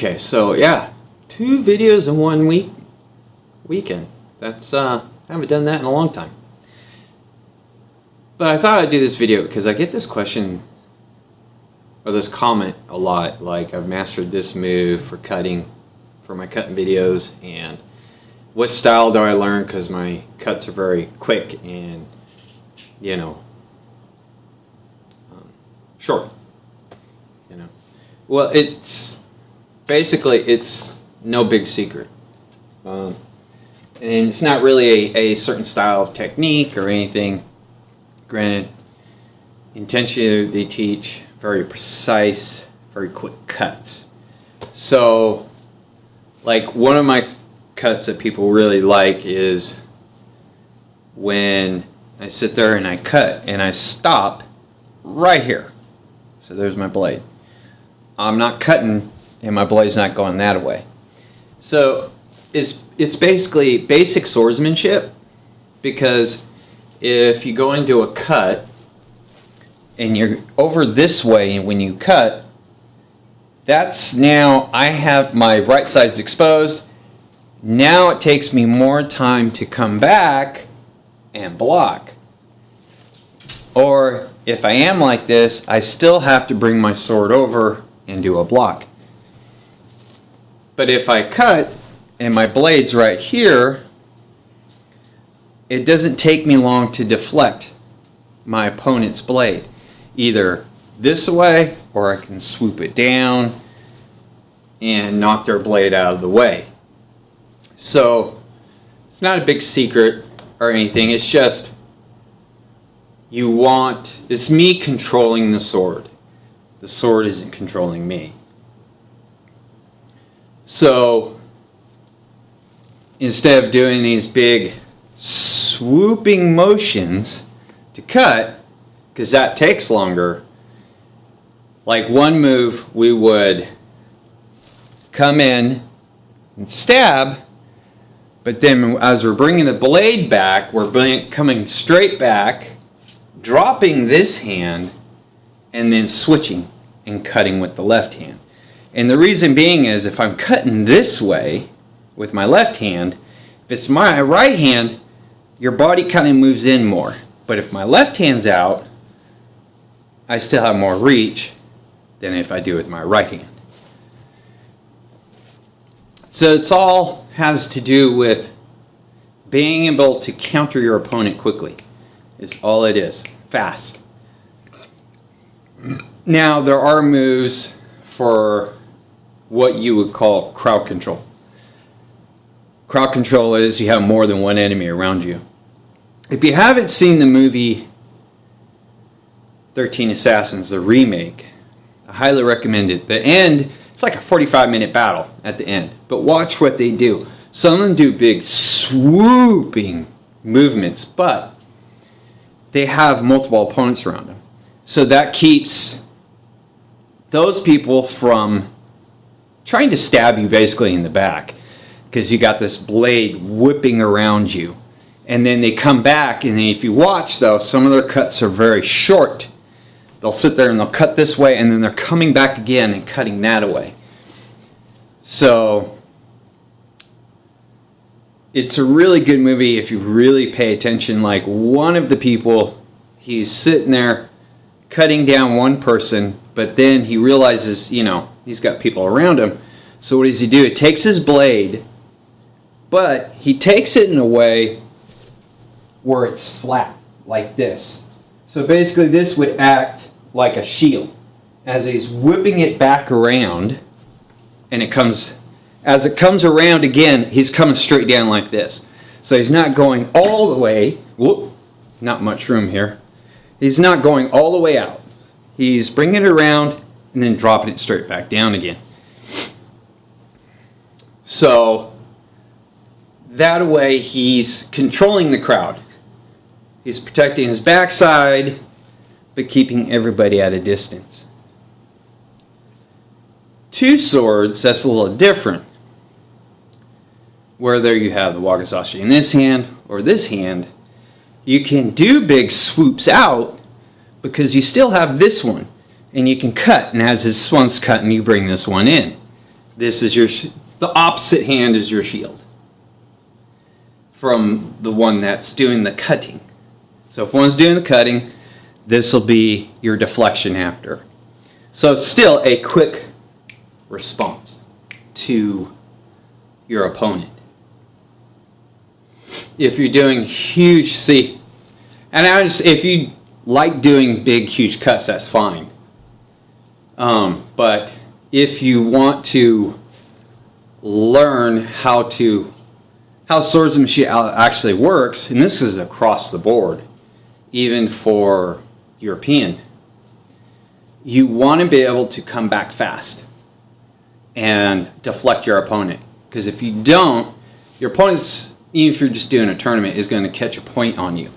Okay, so yeah, 2 videos in 1 weekend. That's I haven't done that in a long time. But I thought I'd do this video because I get this question or this comment a lot, like I've mastered this move for cutting, for my cutting videos, and what style do I learn because my cuts are very quick and, you know, short, you know. Well, it's basically, it's no big secret. And it's not really a certain style of technique or anything. Granted, intentionally they teach very precise, very quick cuts. So, like, one of my cuts that people really like is when I sit there and I cut and I stop right here. So there's my blade. I'm not cutting and my blade's not going that way. So it's basically basic swordsmanship, because if you go into a cut and you're over this way when you cut, that's now I have my right side's exposed. Now it takes me more time to come back and block. Or if I am like this, I still have to bring my sword over and do a block. But if I cut and my blade's right here, it doesn't take me long to deflect my opponent's blade. Either this way, or I can swoop it down and knock their blade out of the way. So it's not a big secret or anything, it's just it's me controlling the sword. The sword isn't controlling me. So instead of doing these big swooping motions to cut, because that takes longer, like one move we would come in and stab, but then as we're bringing the blade back, we're coming straight back, dropping this hand, and then switching and cutting with the left hand. And the reason being is, if I'm cutting this way with my left hand, if it's my right hand, your body kind of moves in more. But if my left hand's out, I still have more reach than if I do with my right hand. So it's all has to do with being able to counter your opponent quickly. Is all it is. Fast. Now there are moves for what you would call crowd control. Crowd control is you have more than one enemy around you. If you haven't seen the movie 13 Assassins, the remake, I highly recommend it. The end, it's like a 45-minute battle at the end. But watch what they do. Some of them do big swooping movements, but they have multiple opponents around them. So that keeps those people from trying to stab you basically in the back, because you got this blade whipping around you. And then they come back, and if you watch though, some of their cuts are very short. They'll sit there and they'll cut this way, and then they're coming back again and cutting that away. So it's a really good movie if you really pay attention. Like, one of the people, he's sitting there cutting down one person, but then he realizes, you know, he's got people around him. So what does he do? He takes his blade, but he takes it in a way where it's flat, like this. So basically this would act like a shield. As he's whipping it back around, and as it comes around again, he's coming straight down like this. So he's not going all the way, whoop, not much room here. He's not going all the way out. He's bringing it around and then dropping it straight back down again. So that way he's controlling the crowd. He's protecting his backside, but keeping everybody at a distance. Two swords, that's a little different. Whether you have the wakizashi in this hand or this hand, you can do big swoops out because you still have this one. And you can cut, and as this one's cutting, you bring this one in. This is the opposite hand is your shield from the one that's doing the cutting. So if one's doing the cutting, this will be your deflection after. So it's still a quick response to your opponent. If you're doing huge, if you like doing big, huge cuts, that's fine. But if you want to learn how swordsmanship actually works, and this is across the board, even for European, you want to be able to come back fast and deflect your opponent. Because if you don't, your opponent's, even if you're just doing a tournament, is going to catch a point on you.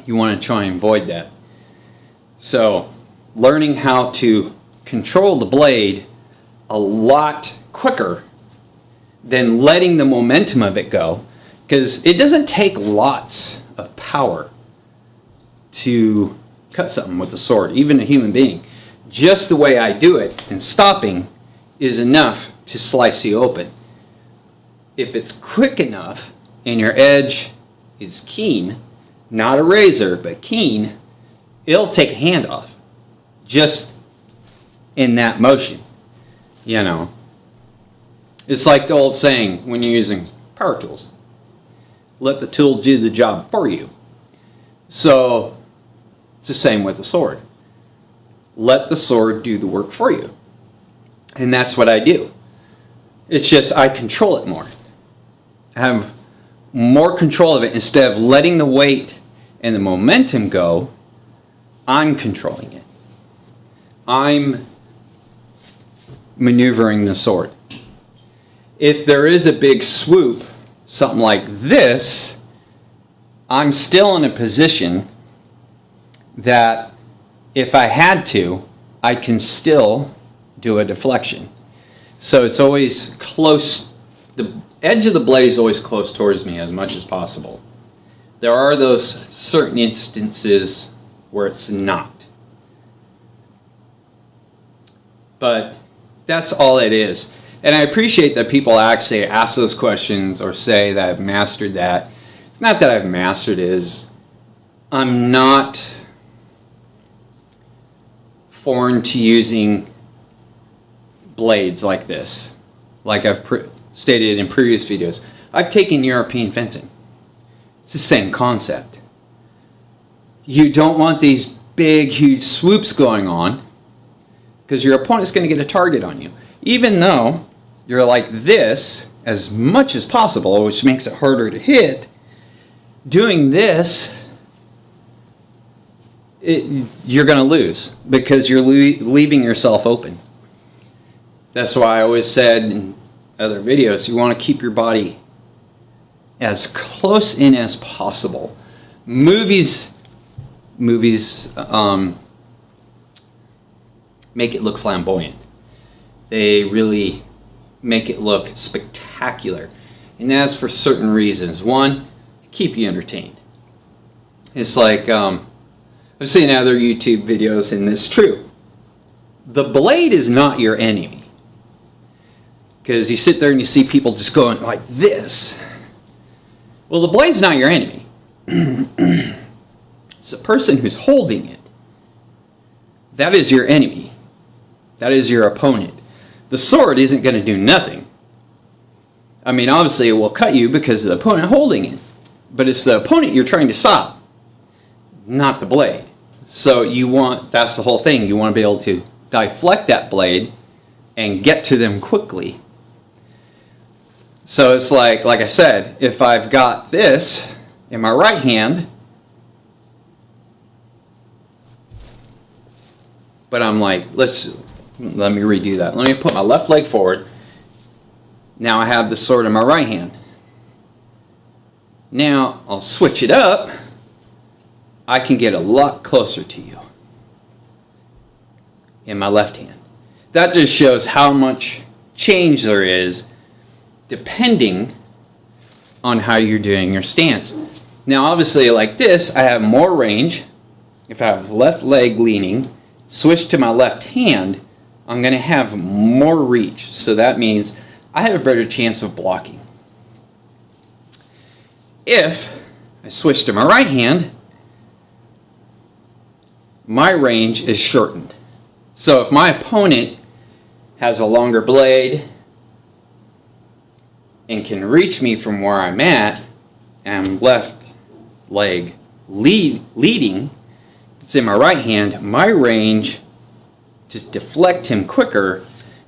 You want to try and avoid that. So learning how to control the blade a lot quicker than letting the momentum of it go, because it doesn't take lots of power to cut something with a sword, even a human being. Just the way I do it and stopping is enough to slice you open. If it's quick enough and your edge is keen, not a razor, but keen, it'll take a hand off just in that motion. You know, it's like the old saying when you're using power tools, let the tool do the job for you. So it's the same with the sword. Let the sword do the work for you. And that's what I do. It's just I control it more. I have more control of it. Instead of letting the weight and the momentum go, I'm controlling it. I'm maneuvering the sword. If there is a big swoop, something like this, I'm still in a position that if I had to, I can still do a deflection. So it's always close, the edge of the blade is always close towards me as much as possible. There are those certain instances where it's not. But that's all it is. And I appreciate that people actually ask those questions or say that I've mastered that. It's not that I've mastered it, I'm not foreign to using blades like this. Like I've stated in previous videos, I've taken European fencing. It's the same concept. You don't want these big, huge swoops going on because your opponent's going to get a target on you. Even though you're like this as much as possible, which makes it harder to hit, doing this, you're going to lose because you're leaving yourself open. That's why I always said in other videos, you want to keep your body as close in as possible. Movies make it look flamboyant. They really make it look spectacular. And that's for certain reasons. One, keep you entertained. It's like, I've seen other YouTube videos, and it's true. The blade is not your enemy. Because you sit there and you see people just going like this. Well, the blade's not your enemy. It's the person who's holding it. That is your enemy. That is your opponent. The sword isn't going to do nothing. I mean, obviously it will cut you because of the opponent holding it. But it's the opponent you're trying to stop, not the blade. So that's the whole thing. You want to be able to deflect that blade and get to them quickly. So it's like I said, if I've got this in my right hand, but I'm like, let me redo that. Let me put my left leg forward. Now I have the sword in my right hand. Now I'll switch it up. I can get a lot closer to you in my left hand. That just shows how much change there is depending on how you're doing your stance. Now obviously like this, I have more range. If I have left leg leaning, switch to my left hand, I'm going to have more reach. So that means I have a better chance of blocking. If I switch to my right hand, my range is shortened. So if my opponent has a longer blade and can reach me from where I'm at, and I'm left leg leading, it's in my right hand, my range to deflect him quicker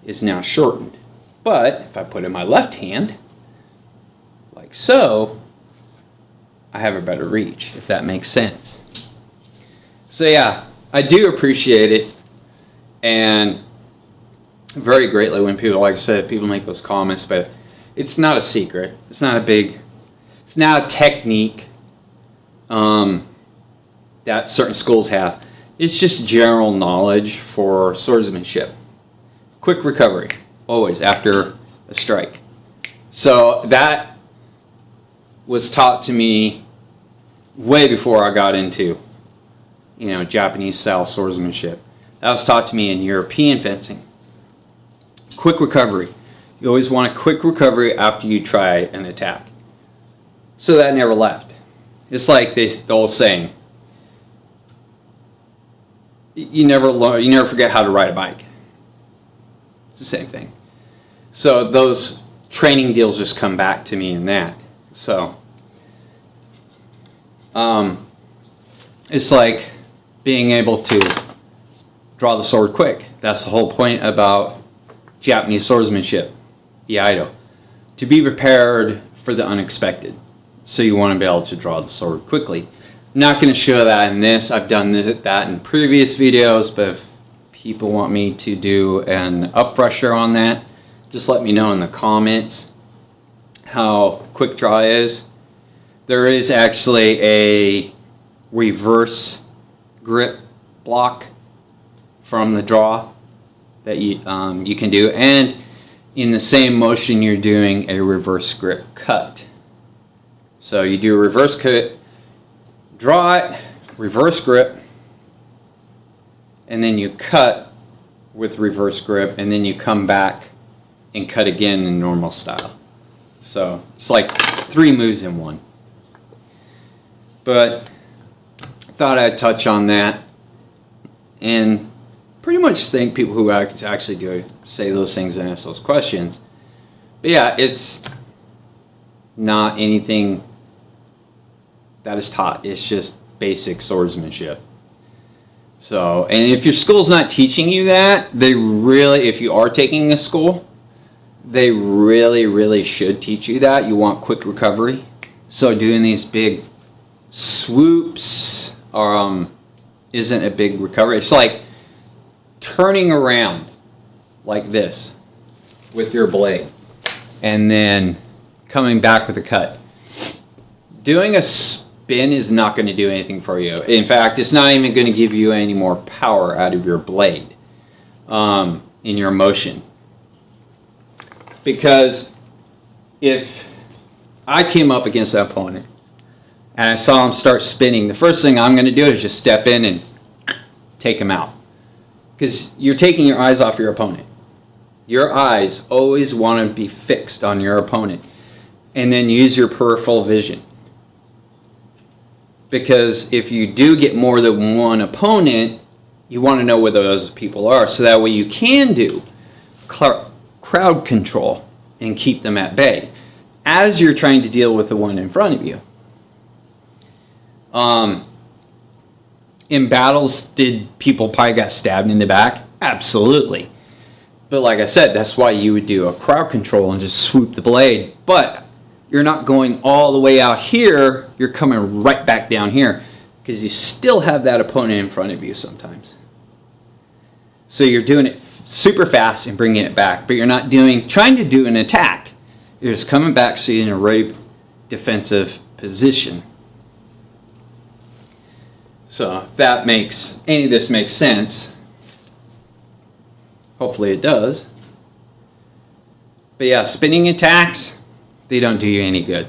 is now shortened. But if I put in my left hand, like so, I have a better reach, if that makes sense. So yeah, I do appreciate it, and very greatly when people, like I said, people make those comments, but it's not a secret. It's not a technique that certain schools have. It's just general knowledge for swordsmanship. Quick recovery, always after a strike. So that was taught to me way before I got into, Japanese style swordsmanship. That was taught to me in European fencing. Quick recovery. You always want a quick recovery after you try an attack. So that never left. It's like the old saying, you never forget how to ride a bike. It's the same thing. So those training deals just come back to me in that. So it's like being able to draw the sword quick. That's the whole point about Japanese swordsmanship, Iaido. To be prepared for the unexpected. So you want to be able to draw the sword quickly. I'm not going to show that in this. I've done that in previous videos, but if people want me to do an up-fresher on that, just let me know in the comments how quick draw is. There is actually a reverse grip block from the draw that you can do, and in the same motion you're doing a reverse grip cut. So you do a reverse cut, draw it, reverse grip, and then you cut with reverse grip, and then you come back and cut again in normal style. So it's like 3 moves in one. But I thought I'd touch on that, and pretty much thank people who actually do say those things and ask those questions. But yeah, it's not anything that is taught. It's just basic swordsmanship. So, and if your school's not teaching you that, they really, if you are taking a school, they really should teach you that. You want quick recovery. So doing these big swoops isn't a big recovery. It's like turning around like this with your blade and then coming back with a cut. Doing a spin is not going to do anything for you. In fact, it's not even going to give you any more power out of your blade in your motion. Because if I came up against that opponent and I saw him start spinning, the first thing I'm going to do is just step in and take him out. Because you're taking your eyes off your opponent. Your eyes always want to be fixed on your opponent. And then use your peripheral vision. Because if you do get more than one opponent, you want to know where those people are. So that way you can do crowd control and keep them at bay as you're trying to deal with the one in front of you. In battles, did people probably got stabbed in the back? Absolutely. But like I said, that's why you would do a crowd control and just swoop the blade. But you're not going all the way out here. You're coming right back down here because you still have that opponent in front of you sometimes. So you're doing it super fast and bringing it back, but you're not trying to do an attack. You're just coming back so you're in a right defensive position. So if any of this makes sense, hopefully it does. But yeah, spinning attacks, they don't do you any good.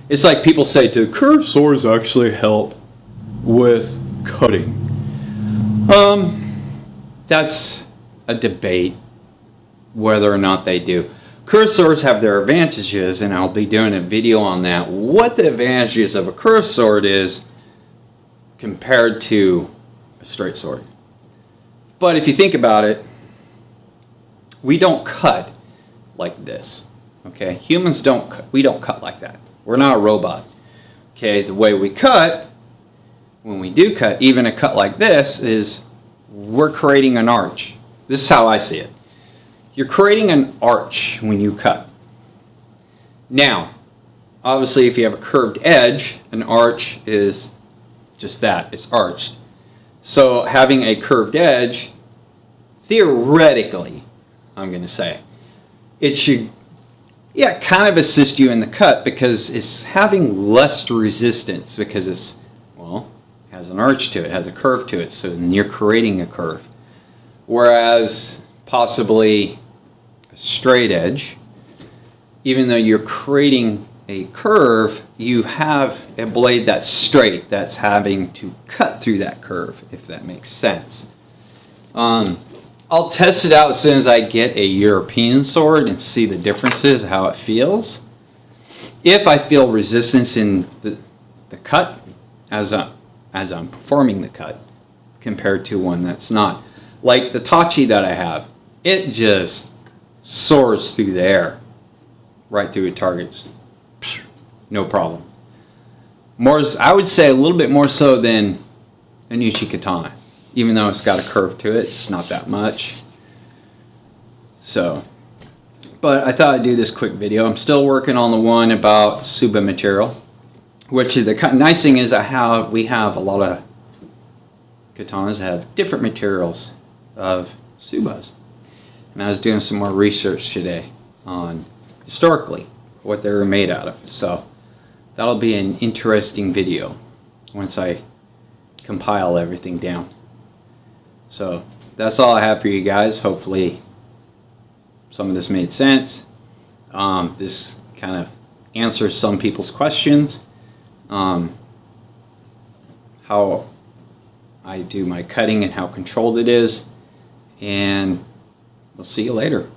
It's like people say, do curved swords actually help with cutting? That's a debate whether or not they do. Curved swords have their advantages, and I'll be doing a video on that. What the advantages of a curved sword is compared to a straight sword. But if you think about it, we don't cut like this. Okay, humans don't cut. We don't cut like that. We're not a robot. Okay, the way we cut, when we do cut, even a cut like this, is we're creating an arch. This is how I see it. You're creating an arch when you cut. Now, obviously if you have a curved edge, an arch is just that, it's arched. So having a curved edge, theoretically, I'm going to say, it should, yeah, kind of assist you in the cut because it's having less resistance because it's, well, has an arch to it, has a curve to it, so then you're creating a curve. Whereas possibly a straight edge, even though you're creating a curve, you have a blade that's straight, that's having to cut through that curve, if that makes sense. I'll test it out as soon as I get a European sword and see the differences, how it feels. If I feel resistance in the cut as I'm performing the cut compared to one that's not. Like the Tachi that I have, it just soars through the air, right through a target, no problem. More, I would say a little bit more so than a Uchi Katana, even though it's got a curve to it, it's not that much. So, but I thought I'd do this quick video. I'm still working on the one about Tsuba material, which is the nice thing is we have a lot of katanas that have different materials of Tsubas. And I was doing some more research today on historically what they were made out of. So that'll be an interesting video once I compile everything down. So that's all I have for you guys. Hopefully some of this made sense. This kind of answers some people's questions. How I do my cutting and how controlled it is. And we'll see you later.